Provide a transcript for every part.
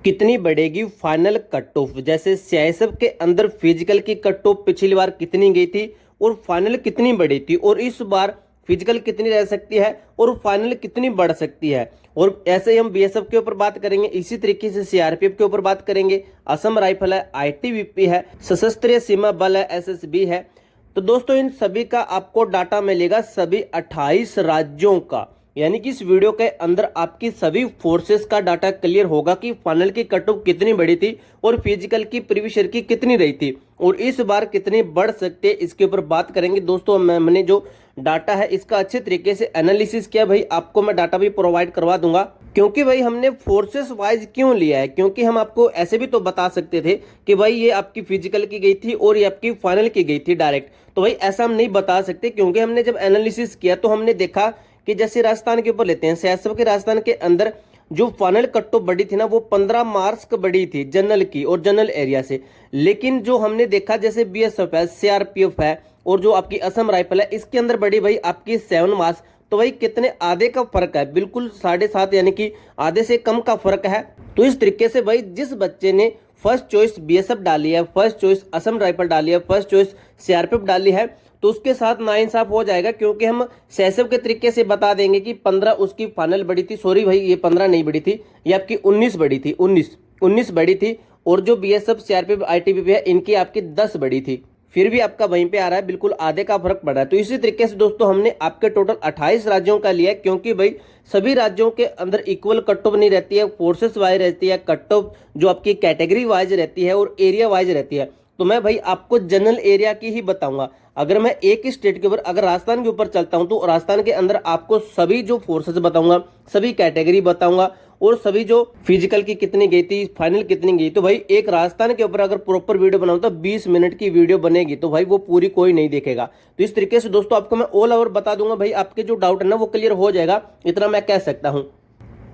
कितनी बढ़ेगी final cut off. जैसे सीआईएसएफ के अंदर फिजिकल की कट ऑफ पिछली बार कितनी गई थी और फाइनल कितनी बढ़ी थी, और इस बार फिजिकल कितनी रह सकती है और फाइनल कितनी बढ़ सकती है। और ऐसे ही हम बीएसएफ के ऊपर बात करेंगे, इसी तरीके से सीआरपीएफ के ऊपर बात करेंगे, असम राइफल है, आईटीबीपी है, सशस्त्र सीमा बल है, एसएसबी है। तो दोस्तों इन सभी का आपको डाटा मिलेगा, सभी 28 राज्यों का। यानी कि इस वीडियो के अंदर आपकी सभी फोर्सेस का डाटा क्लियर होगा कि फाइनल की कट ऑफ कितनी बढ़ी थी और फिजिकल की प्रीवियस ईयर की कितनी रही थी और इस बार कितनी बढ़ सकती है, इसके ऊपर बात करेंगे। दोस्तों मैंने जो डाटा है इसका अच्छे तरीके से एनालिसिस किया, भाई आपको मैं डाटा भी प्रोवाइड करवा दूंगा। क्योंकि भाई हमने फोर्सेस वाइज क्यों लिया है, क्योंकि हम आपको ऐसे भी तो बता सकते थे कि भाई ये आपकी फिजिकल की गई थी और ये आपकी फाइनल की गई थी डायरेक्ट, तो भाई ऐसा हम नहीं बता सकते। क्योंकि हमने जब एनालिसिस किया तो हमने देखा कि जैसे राजस्थान के ऊपर लेते हैं, सीआईएसएफ के राजस्थान के अंदर जो फाइनल कट ऑफ बढ़ी थी ना वो 15 मार्च को बढ़ी थी जनरल की और जनरल एरिया से। लेकिन जो हमने देखा जैसे बीएसएफ है, सीआरपीएफ है और जो आपकी असम राइफल है, इसके अंदर बढ़ी भाई आपकी 7 मार्च। तो भाई कितने आधे का फर्क है, बिल्कुल 7.5 यानी कि आधे से कम का फर्क है। तो इस तरीके से भाई जिस बच्चे ने फर्स्ट चॉइस बीएसएफ डाली है, फर्स्ट चॉइस असम राइफल डाली है, फर्स्ट चॉइस सीआरपीएफ डाली है, तो उसके साथ नाइंसाफ हो जाएगा। क्योंकि हम सीआईएसएफ के तरीके से बता देंगे कि 15 उसकी फाइनल बढ़ी थी, सॉरी भाई ये 15 नहीं बढ़ी थी, ये आपकी 19 बढ़ी थी, 19 बढ़ी थी। और जो बीएसएफ सीआरपीएफ आईटीबीपी है इनकी आपकी 10 बढ़ी थी, फिर भी आपका वहीं पे आ रहा है, बिल्कुल आधे का फर्क पड़ रहा है। तो इसी तरीके से दोस्तों हमने आपके टोटल 28 राज्यों का लिया है, क्योंकि भाई सभी राज्यों के अंदर इक्वल कट ऑफ नहीं रहती है, फोर्सेस वाइज रहती है, कट ऑफ जो आपकी कैटेगरी वाइज रहती है और एरिया वाइज रहती है। तो मैं भाई आपको जनरल एरिया की ही बताऊंगा। अगर मैं एक ही स्टेट के ऊपर अगर राजस्थान के ऊपर चलता हूं तो राजस्थान के अंदर आपको सभी जो फोर्सेस बताऊंगा, सभी कैटेगरी बताऊंगा और सभी जो फिजिकल की कितनी गई थी, फाइनल कितनी गई। तो भाई एक राजस्थान के ऊपर अगर प्रॉपर वीडियो बनाऊं तो 20 मिनट की वीडियो बनेगी, तो भाई वो पूरी कोई नहीं देखेगा। तो इस तरीके से दोस्तों आपको मैं ऑल ओवर बता दूंगा, भाई आपके जो डाउट है ना वो क्लियर हो जाएगा, इतना मैं कह सकता हूँ।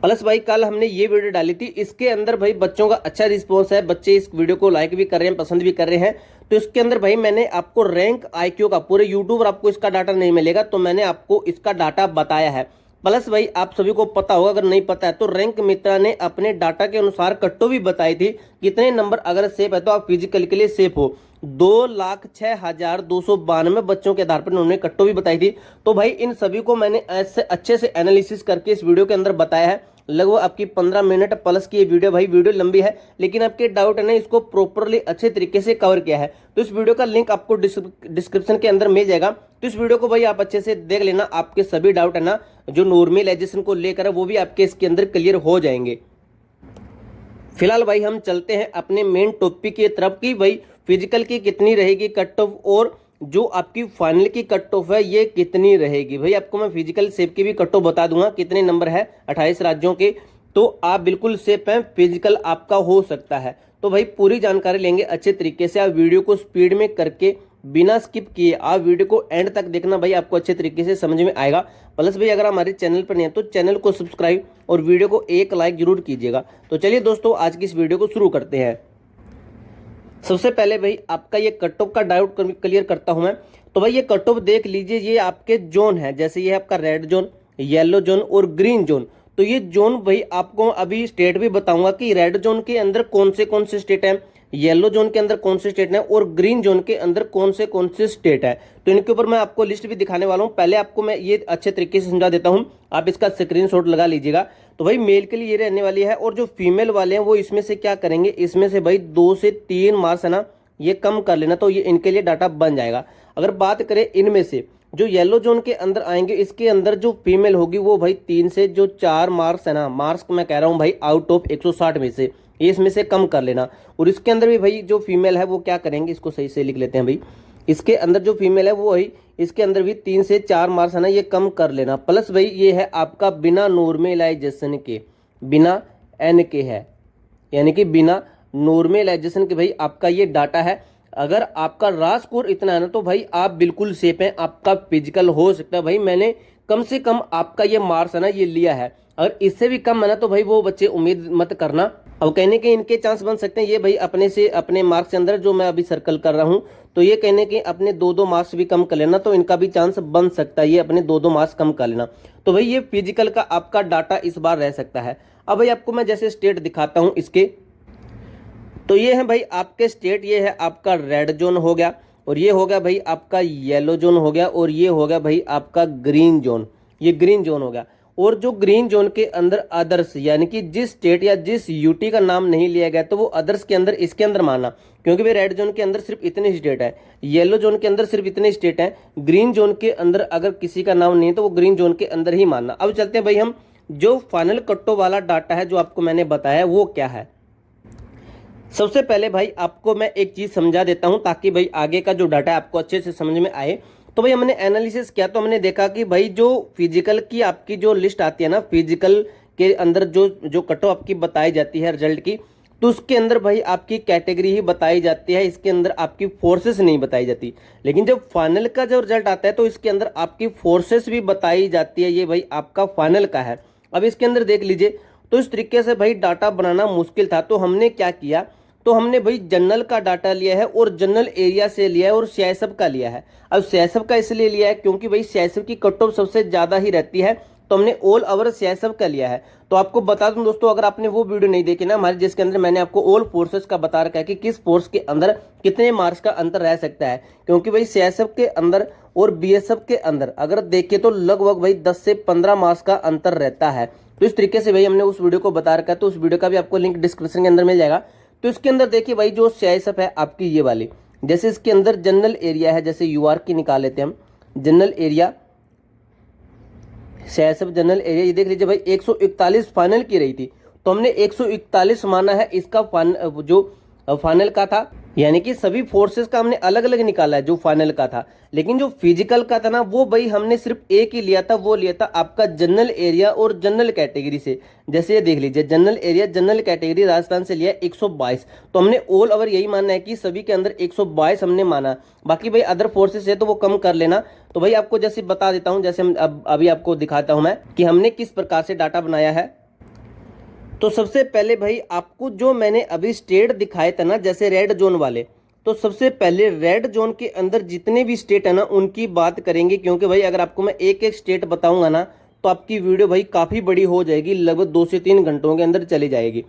प्लस भाई कल हमने ये वीडियो डाली थी, इसके अंदर भाई बच्चों का अच्छा रिस्पॉन्स है, बच्चे इस वीडियो को लाइक भी कर रहे हैं, पसंद भी कर रहे हैं। तो इसके अंदर भाई मैंने आपको रैंक आईक्यू का, पूरे यूट्यूब आपको इसका डाटा नहीं मिलेगा, तो मैंने आपको इसका डाटा बताया है। प्लस भाई आप सभी को पता होगा, अगर नहीं पता है तो रैंक मित्रा ने अपने डाटा के अनुसार कट्टो भी बताई थी, कितने नंबर अगर सेफ है तो आप फिजिकल के लिए सेफ हो। 2,06,292 बच्चों के आधार पर उन्होंने कट्टो भी बताई थी। तो भाई इन सभी को मैंने ऐसे अच्छे से एनालिसिस करके इस वीडियो के अंदर बताया है। लगभग आपकी 15 मिनट प्लस की ये वीडियो, भाई वीडियो लंबी है लेकिन आपके डाउट है ना इसको प्रॉपरली अच्छे तरीके से कवर किया है। तो इस वीडियो का लिंक आपको डिस्क्रिप्शन के अंदर मिल जाएगा, तो इस वीडियो को भाई आप अच्छे से देख लेना। आपके सभी डाउट है ना जो नॉर्मलाइजेशन को लेकर है वो भी आपके इसके अंदर क्लियर हो जाएंगे। फिलहाल भाई हम चलते हैं अपने मेन टॉपिक की तरफ कि भाई फिजिकल की कितनी रहेगी कट ऑफ और जो आपकी फाइनल की कट ऑफ है ये कितनी रहेगी। भाई आपको मैं फिजिकल सेफ की भी कट ऑफ बता दूंगा, कितने नंबर है 28 राज्यों के, तो आप बिल्कुल सेफ हैं, फिजिकल आपका हो सकता है। तो भाई पूरी जानकारी लेंगे अच्छे तरीके से, आप वीडियो को स्पीड में करके बिना स्किप किए आप वीडियो को एंड तक देखना, भाई आपको अच्छे तरीके से समझ में आएगा। प्लस भाई अगर हमारे चैनल पर नहीं है तो चैनल को सब्सक्राइब और वीडियो को एक लाइक जरूर कीजिएगा। तो चलिए दोस्तों आज की इस वीडियो को शुरू करते हैं। सबसे पहले भाई आपका ये कट ऑफ का डाउट क्लियर करता हूं मैं। तो भाई ये कट ऑफ देख लीजिए, ये आपके जोन है, जैसे ये आपका रेड जोन, येलो जोन और ग्रीन जोन। तो ये जोन भाई आपको अभी स्टेट भी बताऊंगा कि रेड जोन के अंदर कौन से स्टेट हैं, येलो जोन के अंदर कौन से स्टेट हैं और ग्रीन जोन के अंदर कौन से स्टेट है। तो इनके ऊपर मैं आपको लिस्ट भी दिखाने वाला हूं। पहले आपको मैं ये अच्छे तरीके से समझा देता हूं, आप इसका स्क्रीनशॉट लगा लीजिएगा। तो भाई मेल के लिए ये रहने वाली है और जो फीमेल वाले हैं वो इसमें से क्या करेंगे, इसमें से भाई 2 से 3 मार्क्स है ना ये कम कर लेना, तो ये इनके लिए डाटा बन जाएगा। अगर बात करें इनमें से जो येलो जोन के अंदर आएंगे, इसके अंदर जो फीमेल होगी वो भाई 3 से जो 4 मार्क्स है ना, मार्क्स मैं कह रहा हूँ भाई आउट ऑफ 160 में से, ये इसमें से कम कर लेना। और इसके अंदर भी भाई जो फीमेल है वो क्या करेंगे, इसको सही से लिख लेते हैं भाई, इसके अंदर जो फीमेल है वो भाई इसके अंदर भी 3 से 4 मार्क्स है ना ये कम कर लेना। प्लस भाई ये है आपका बिना नॉर्मलाइजेशन के, बिना एन के है, यानी कि बिना नॉर्मलाइजेशन के भाई आपका ये डाटा है। अगर आपका रा स्कोर इतना है ना तो भाई आप बिल्कुल सेफ हैं, आपका फिजिकल हो सकता है। भाई मैंने कम से कम आपका ये मार्क्स है ना ये लिया है, अगर इससे भी कम है ना तो भाई वो बच्चे उम्मीद मत करना। अब कहने के इनके चांस बन सकते हैं, ये भाई अपने से अपने मार्क्स के अंदर जो मैं अभी सर्कल कर रहा हूँ, तो ये कहने के अपने 2-2 मार्क्स भी कम कर लेना, तो इनका भी चांस बन सकता है, ये अपने 2-2 मार्क्स कम कर लेना। तो भाई ये फिजिकल का आपका डाटा इस बार रह सकता है। अब भाई आपको मैं जैसे स्टेट दिखाता हूँ इसके, तो ये है भाई आपके स्टेट, ये है आपका रेड जोन हो गया, और ये हो गया भाई आपका येलो जोन हो गया, और ये हो गया भाई आपका ग्रीन जोन, ये ग्रीन जोन हो गया। और जो ग्रीन जोन के अंदर अदर्स, यानी कि जिस स्टेट या जिस यूटी का नाम नहीं लिया गया, तो वो अदर्स के अंदर इसके अंदर मानना, क्योंकि भाई रेड जोन के अंदर सिर्फ इतने स्टेट है, येलो जोन के अंदर सिर्फ इतने स्टेट हैं, ग्रीन जोन के अंदर अगर किसी का नाम नहीं है तो वो ग्रीन जोन के अंदर ही मानना। अब चलते हैं भाई हम जो फाइनल कट्टो वाला डाटा है जो आपको मैंने बताया वो क्या है। सबसे पहले भाई आपको मैं एक चीज समझा देता हूं ताकि भाई आगे का जो डाटा है आपको अच्छे से समझ में आए। तो भाई हमने एनालिसिस किया, तो हमने देखा कि भाई जो फिजिकल की आपकी जो लिस्ट आती है ना, फिजिकल के अंदर जो जो कट ऑफ आपकी बताई जाती है रिजल्ट की, तो उसके अंदर भाई आपकी कैटेगरी ही बताई जाती है, इसके अंदर आपकी फोर्सेस नहीं बताई जाती। लेकिन जब फाइनल का जो रिजल्ट आता है तो इसके अंदर आपकी फोर्सेस भी बताई जाती है, ये भाई आपका फाइनल का है। अब इसके अंदर देख लीजिए, तो इस तरीके से भाई डाटा बनाना मुश्किल था, तो हमने क्या किया, तो हमने भाई जनरल का डाटा लिया है और जनरल एरिया से लिया है और सीआईएसएफ का लिया है। अब सीआईएसएफ का इसलिए लिया है क्योंकि भाई सीआईएसएफ की कट ऑफ सबसे ज़्यादा ही रहती है, तो हमने ऑल ओवर सीआईएसएफ का लिया है। तो आपको बता दूं दोस्तों, अगर आपने वो वीडियो नहीं देखी ना हमारे, जिसके अंदर मैंने आपको ऑल फोर्सेस का बता रखा है कि किस फोर्स के अंदर कितने मार्क्स का अंतर रह सकता है, क्योंकि भाई सीआईएसएफ के अंदर और बीएसएफ के अंदर अगर देखें तो लगभग भाई 10 से 15 मार्क्स का अंतर रहता है। तो इस तरीके से भाई हमने उस वीडियो को बता रखा है, तो उस वीडियो का भी आपको लिंक डिस्क्रिप्शन के अंदर मिल जाएगा। तो इसके अंदर देखिए भाई जो सीआईएसएफ है आपकी ये वाली, जैसे इसके अंदर जनरल एरिया है, जैसे यूआर की निकाल लेते हैं हम, general area CISF general area, ये देख लीजिए भाई 141 फाइनल की रही थी, तो हमने 141 माना है इसका जो फाइनल का था, यानी कि सभी फोर्सेस का हमने अलग अलग निकाला है जो फाइनल का था। लेकिन जो फिजिकल का था ना, वो भाई हमने सिर्फ एक ही लिया था, वो लिया था आपका जनरल एरिया और जनरल कैटेगरी से। जैसे ये देख लीजिए, general area general category Rajasthan से लिया 122, तो हमने ऑल ओवर यही मानना है कि सभी के अंदर 122 हमने माना। बाकी भाई अदर फोर्सेस है तो वो कम कर लेना। तो भाई आपको जैसे बता देता हूँ, जैसे हम अभी आपको दिखाता हूँ मैं कि हमने किस प्रकार से डाटा बनाया है। तो सबसे पहले भाई आपको जो मैंने अभी स्टेट दिखाए थे ना, जैसे रेड जोन वाले, तो सबसे पहले रेड जोन के अंदर जितने भी स्टेट है ना उनकी बात करेंगे, क्योंकि भाई अगर आपको मैं एक एक स्टेट बताऊंगा ना तो आपकी वीडियो भाई काफ़ी बड़ी हो जाएगी, लगभग 2 से 3 घंटों के अंदर चली जाएगी।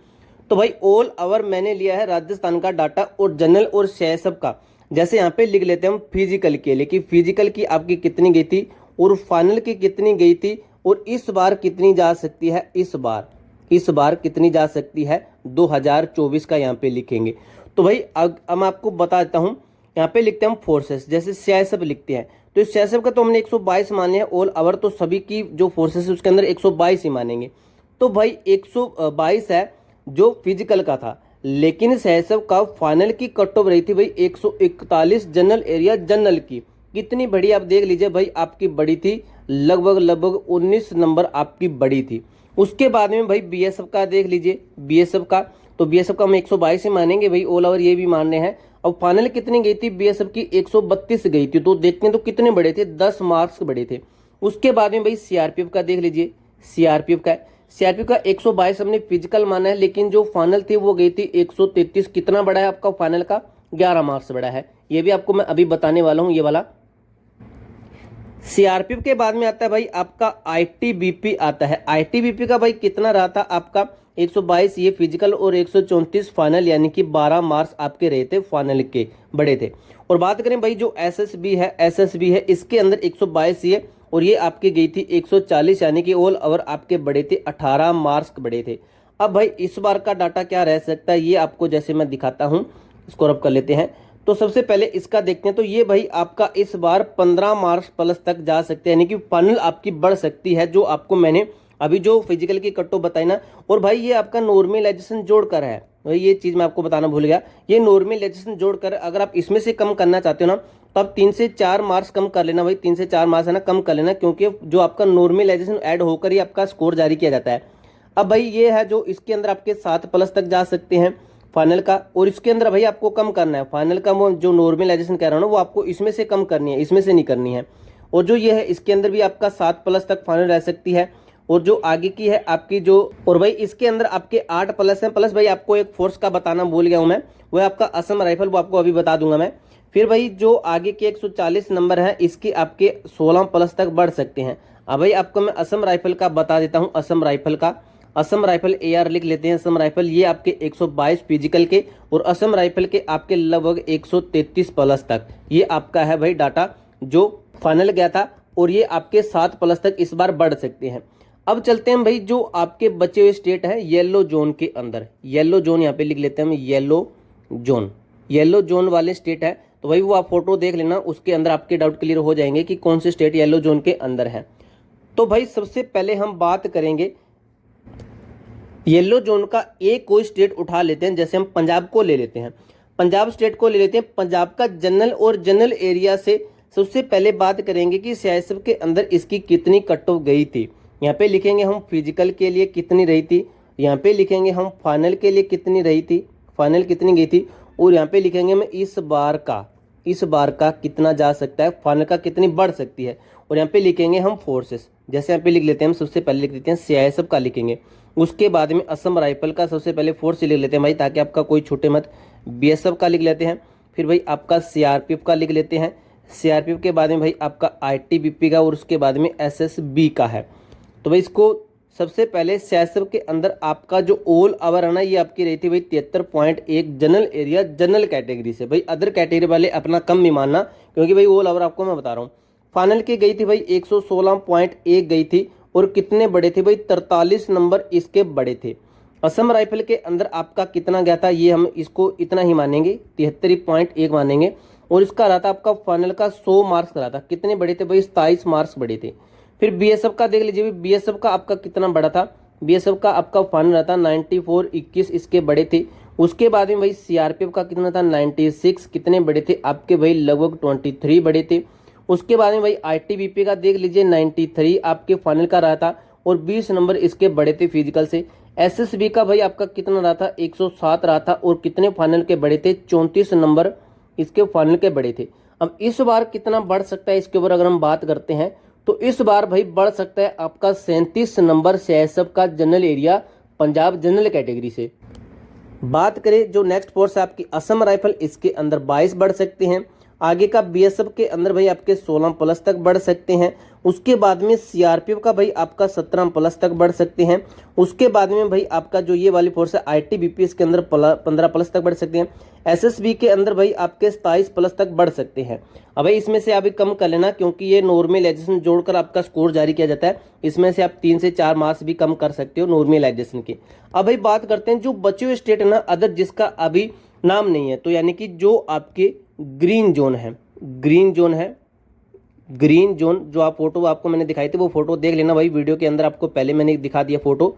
तो भाई ऑल ओवर मैंने लिया है राजस्थान का डाटा और जनरल और सीआईएसएफ का। जैसे यहाँ पे लिख लेते हैं हम फिजिकल के लिए कि फिजिकल की आपकी कितनी गई थी और फाइनल की कितनी गई थी, और इस बार कितनी जा सकती है, इस बार कितनी जा सकती है 2024 का यहाँ पे लिखेंगे। तो भाई अब मैं आपको बता देता हूँ, यहाँ पे लिखते हैं हम फोर्सेस, जैसे सीआईएसएफ लिखते हैं, तो इस सीआईएसएफ का तो हमने 122 माने हैं ऑल ओवर, तो सभी की जो फोर्सेस है उसके अंदर 122 ही मानेंगे। तो भाई 122 है जो फिजिकल का था, लेकिन सीआईएसएफ का फाइनल की कट ऑफ रही थी भाई 141 जनरल एरिया जनरल की। कितनी बड़ी आप देख लीजिए भाई, आपकी बड़ी थी लगभग 19 नंबर आपकी बड़ी थी। उसके बाद में भाई बीएसएफ का देख लीजिए, बीएसएफ का, तो बीएसएफ का हम 122 ही मानेंगे भाई, ऑल ओवर ये भी मानने हैं। अब फाइनल कितनी गई थी बीएसएफ की, 132 गई थी, तो देखते हैं तो कितने बड़े थे, 10 मार्क्स बड़े थे। उसके बाद में भाई सीआरपीएफ का देख लीजिए, सीआरपीएफ का 122 हमने फिजिकल माना है, लेकिन जो फाइनल थी वो गई थी 133। कितना बड़ा है आपका फाइनल का, 11 मार्क्स बड़ा है, ये भी आपको मैं अभी बताने वाला हूँ। ये वाला सीआरपीएफ के बाद में आता है भाई आपका आईटीबीपी आता है। आईटीबीपी का भाई कितना रहा था आपका 122 ये फिजिकल और 134 फाइनल, यानी कि 12 मार्क्स आपके रहे थे फाइनल के, बड़े थे। और बात करें भाई जो एसएसबी है इसके अंदर 122 ये, और ये आपकी गई थी 140, यानी कि ऑल ओवर आपके बड़े थे 18 मार्क्स बड़े थे। अब भाई इस बार का डाटा क्या रह सकता है, ये आपको जैसे मैं दिखाता हूँ, इसको रब कर लेते हैं। तो सबसे पहले इसका देखते हैं, तो ये भाई आपका इस बार 15 मार्क्स प्लस तक जा सकते हैं, यानी कि फाइनल आपकी बढ़ सकती है, जो आपको मैंने अभी जो फिजिकल की कट ऑफ बताई ना। और भाई ये आपका नॉर्मलाइजेशन जोड़कर है, भाई ये चीज़ मैं आपको बताना भूल गया, ये नॉर्मलाइजेशन जोड़कर, अगर आप इसमें से कम करना चाहते हो ना तो आप 3 से 4 मार्क्स कम कर लेना भाई, 3 से 4 मार्क्स है ना कम कर लेना, क्योंकि जो आपका नॉर्मलाइजेशन ऐड होकर ही आपका स्कोर जारी किया जाता है। अब भाई ये है जो इसके अंदर आपके 7 प्लस तक जा सकते हैं फाइनल का, और इसके अंदर भाई आपको कम करना है फाइनल का, वो जो नॉर्मलाइजेशन कह रहा हूँ ना वो आपको इसमें से कम करनी है, इसमें से नहीं करनी है। और जो ये है इसके अंदर भी आपका 7 प्लस तक फाइनल रह सकती है। और जो आगे की है आपकी जो, और भाई इसके अंदर आपके 8 प्लस हैं, प्लस भाई आपको एक फोर्स का बताना भूल गया हूं मैं, वो है आपका असम राइफल, वो आपको अभी बता दूंगा मैं। फिर भाई जो आगे के 140 नंबर है इसके आपके 16 प्लस तक बढ़ सकते हैं। अब भाई आपको मैं असम राइफल का बता देता हूँ, असम राइफल का, असम राइफल AR लिख लेते हैं। असम राइफल ये आपके 122 फिजिकल के और असम राइफल के आपके लगभग 133 प्लस तक ये आपका है भाई डाटा जो फाइनल गया था, और ये आपके 7 प्लस तक इस बार बढ़ सकते हैं। अब चलते हैं भाई जो आपके बचे हुए स्टेट हैं येलो जोन के अंदर, येलो जोन यहाँ पे लिख लेते हैं हम, येलो जोन, येलो जोन वाले स्टेट है। तो भाई वो आप फोटो देख लेना, उसके अंदर आपके डाउट क्लियर हो जाएंगे कि कौन से स्टेट येलो जोन के अंदर है। तो भाई सबसे पहले हम बात करेंगे येलो जोन का, एक कोई स्टेट उठा लेते हैं, जैसे हम पंजाब को ले लेते हैं, पंजाब स्टेट को ले लेते हैं। पंजाब का जनरल और जनरल एरिया से सबसे पहले बात करेंगे कि CISF के अंदर इसकी कितनी कट ऑफ गई थी। यहाँ पे लिखेंगे हम फिजिकल के लिए कितनी रही थी, यहाँ पे लिखेंगे हम फाइनल के लिए कितनी रही थी, फाइनल कितनी गई थी, और यहाँ पे लिखेंगे हम इस बार का कितना जा सकता है, फाइनल का कितनी बढ़ सकती है, और यहाँ पे लिखेंगे हम फोर्सेस। जैसे यहाँ पे लिख लेते हैं हम, सबसे पहले लिख देते हैं CISF का लिखेंगे, उसके बाद में असम राइफल का सबसे पहले फोर्स लिख लेते हैं भाई, ताकि आपका कोई छूटे मत। BSF का लिख लेते हैं, फिर भाई आपका CRPF का लिख लेते हैं, CRPF के बाद में भाई आपका ITBP का, और उसके बाद में SSB का है। तो भाई इसको सबसे पहले CISF के अंदर आपका जो ऑल ओवर है ना, ये आपकी रही थी भाई 73.1 जनरल एरिया, जनरल कैटेगरी से। भाई अदर कैटेगरी वाले अपना कम भी मानना, क्योंकि भाई ऑल ओवर आपको मैं बता रहा हूँ। फाइनल की गई थी भाई 116.1 गई थी, और कितने बड़े थे भाई 43 नंबर इसके बड़े थे। असम राइफल के अंदर आपका कितना गया था, ये हम इसको इतना ही मानेंगे, 73.1 मानेंगे, और इसका रहा था आपका फाइनल का 100 मार्क्स रहा था। कितने बड़े थे भाई 27 मार्क्स बड़े थे। फिर BSF का देख लीजिए, BSF का आपका कितना बड़ा था, BSF का आपका फाइनल रहा था 94-21 इसके बड़े थे। उसके बाद में भाई CRPF का कितना था 96, कितने बड़े थे आपके भाई लगभग 23 बड़े थे। उसके बाद में भाई ITBP का देख लीजिए 93 आपके फाइनल का रहा था, और 20 नंबर इसके बड़े थे फिजिकल से। SSB का भाई आपका कितना रहा था 107 रहा था, और कितने फाइनल के बड़े थे 34 नंबर इसके फाइनल के बड़े थे। अब इस बार कितना बढ़ सकता है इसके ऊपर अगर हम बात करते हैं, तो इस बार भाई बढ़ सकता है आपका 37 नंबर CISF का general area, Punjab general category से। बात करें जो नेक्स्ट फोर्स है आपकी असम राइफल, इसके अंदर 22 बढ़ सकते हैं। आगे का BSF के अंदर भाई आपके 16 प्लस तक बढ़ सकते हैं। उसके बाद में CRPF का भाई आपका 17 प्लस तक बढ़ सकते हैं। उसके बाद में भाई आपका जो ये वाली फोर्स है ITBP, इसके अंदर 15 प्लस तक बढ़ सकते हैं। SSB के अंदर भाई आपके 27 प्लस तक बढ़ सकते हैं। अब भाई इसमें से आप कम कर लेना, क्योंकि ये नॉर्मलाइजेशन जोड़कर आपका स्कोर जारी किया जाता है, इसमें से आप 3 से 4 मार्क्स भी कम कर सकते हो नॉर्मलाइजेशन के। अब भाई बात करते हैं जो बचे हुए स्टेट है ना अदर, जिसका अभी नाम नहीं है, तो यानी कि जो आपके ग्रीन जोन है, ग्रीन जोन है, ग्रीन जोन जो आप फोटो आपको मैंने दिखाई थी वो फोटो देख लेना भाई, वीडियो के अंदर आपको पहले मैंने दिखा दिया फोटो।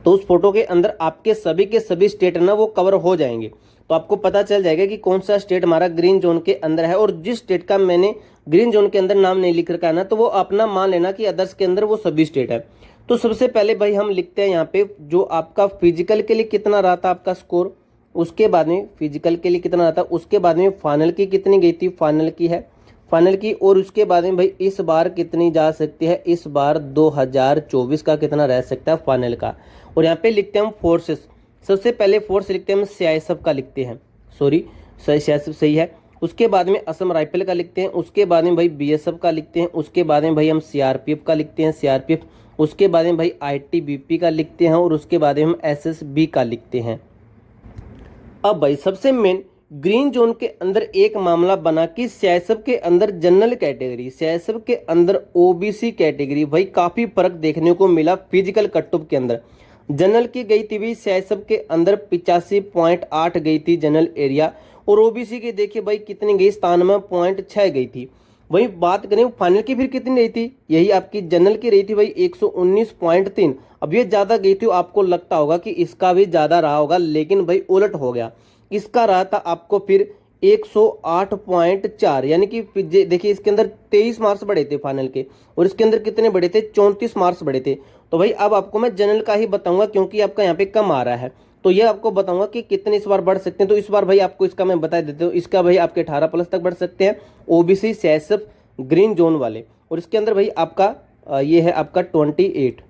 तो उस फोटो के अंदर आपके सभी के सभी स्टेट है ना वो कवर हो जाएंगे, तो आपको पता चल जाएगा कि कौन सा स्टेट हमारा ग्रीन जोन के अंदर है। और जिस स्टेट का मैंने ग्रीन जोन के अंदर नाम नहीं लिख रखा है ना, तो वो अपना मान लेना कि अदर्स के अंदर वो सभी स्टेट है। तो सबसे पहले भाई हम लिखते हैं यहाँ पे जो आपका फिजिकल के लिए कितना रहा था आपका स्कोर, उसके बाद में फिजिकल के लिए कितना रहा था, उसके बाद में फाइनल की कितनी गई थी, फाइनल की है, फाइनल की, और उसके बाद में भाई इस बार कितनी जा सकती है, इस बार 2024 का कितना रह सकता है फाइनल का। और यहाँ पे लिखते हैं हम फोर्सेस, सबसे पहले फोर्स लिखते हैं हम CISF का लिखते हैं, सॉरी CISF सही है। उसके बाद में असम राइफल का लिखते हैं, उसके बाद में भाई BSF का लिखते हैं, उसके बाद में भाई हम CRPF का लिखते हैं, CRPF, उसके बाद में भाई ITBP का लिखते हैं, और उसके बाद में हम SSB का लिखते हैं। अब भाई सबसे मेन ग्रीन जोन के अंदर एक मामला बना कि CISF के अंदर जनरल कैटेगरी, CISF के अंदर OBC कैटेगरी, भाई काफ़ी फर्क देखने को मिला फिजिकल कट ऑफ के अंदर। जनरल की गई थी भाई CISF के अंदर 85.8 गई थी जनरल एरिया, और OBC की देखिए भाई कितनी गई 97.6 गई थी। वही बात करें फाइनल की फिर कितनी रही थी, यही आपकी जनरल की रही थी भाई 119.3। अब ये ज़्यादा गई थी, आपको लगता होगा कि इसका भी ज़्यादा रहा होगा, लेकिन भाई उलट हो गया, इसका रहा था आपको फिर 108.4, यानी कि देखिए इसके अंदर 23 मार्क्स बढ़े थे फाइनल के, और इसके अंदर कितने बड़े थे 34 मार्क्स बढ़े थे। तो भाई अब आपको मैं जनरल का ही बताऊंगा, क्योंकि आपका यहाँ पे कम आ रहा है, तो ये आपको बताऊंगा कि कितने इस बार बढ़ सकते हैं। तो इस बार भाई आपको इसका मैं बता देता हूँ, इसका भाई आपके 18 प्लस तक बढ़ सकते हैं OBC CISF ग्रीन जोन वाले, और इसके अंदर भाई आपका ये है आपका 28,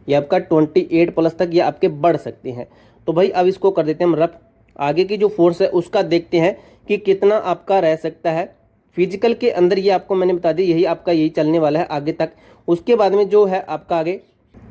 ये आपका 28 प्लस तक ये आपके बढ़ सकते हैं। तो भाई अब इसको कर देते हैं हम रफ। आगे की जो फोर्स है उसका देखते हैं कि कितना आपका रह सकता है फिजिकल के अंदर। ये आपको मैंने बता दी, यही चलने वाला है आगे तक। उसके बाद में जो है आपका आगे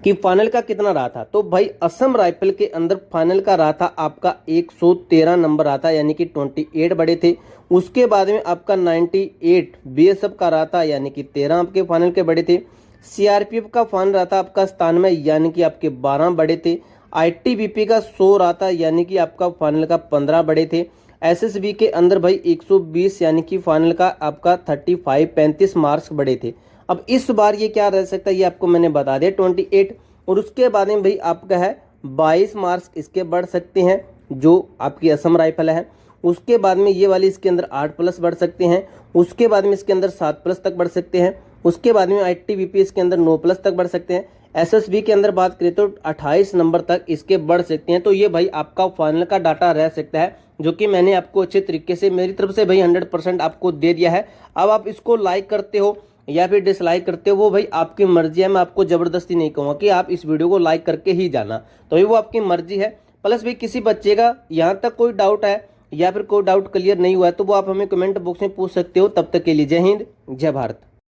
कि फाइनल का कितना रहा था, तो भाई असम राइफल के अंदर फाइनल का रहा था आपका 113 नंबर रहा था, यानी कि 28 बड़े थे। उसके बाद में आपका 98 बीएसएफ का रहा था, यानी कि 13 आपके फाइनल के बड़े थे। सीआरपीएफ का फाइनल रहा था आपका 97, यानी कि आपके 12 बड़े थे। आईटीबीपी का 100 रहा था, यानी कि आपका फाइनल का 15 बड़े थे। एसएसबी के अंदर भाई 120, यानी कि फाइनल का आपका 35 मार्क्स बड़े थे। अब इस बार ये क्या रह सकता है, ये आपको मैंने बता दिया 28। और उसके बाद में भाई आपका है 22 मार्क्स इसके बढ़ सकते हैं, जो आपकी असम राइफल है। उसके बाद में ये वाली इसके अंदर 8 प्लस बढ़ सकते हैं। उसके बाद में इसके अंदर 7 प्लस तक बढ़ सकते हैं। उसके बाद में आईटीबीपी इसके अंदर 9 प्लस तक बढ़ सकते हैं। एसएसबी के अंदर बात करें तो 28 नंबर तक इसके बढ़ सकते हैं। तो ये भाई आपका फाइनल का डाटा रह सकता है, जो कि मैंने आपको अच्छे तरीके से मेरी तरफ से भाई 100% आपको दे दिया है। अब आप इसको लाइक करते हो या फिर डिसलाइक करते हो, वो भाई आपकी मर्जी है। मैं आपको ज़बरदस्ती नहीं कहूँगा कि आप इस वीडियो को लाइक करके ही जाना, तो ये वो आपकी मर्जी है। प्लस भाई किसी बच्चे का यहाँ तक कोई डाउट है या फिर कोई डाउट क्लियर नहीं हुआ है, तो वो आप हमें कमेंट बॉक्स में पूछ सकते हो। तब तक के लिए जय हिंद, जय भारत।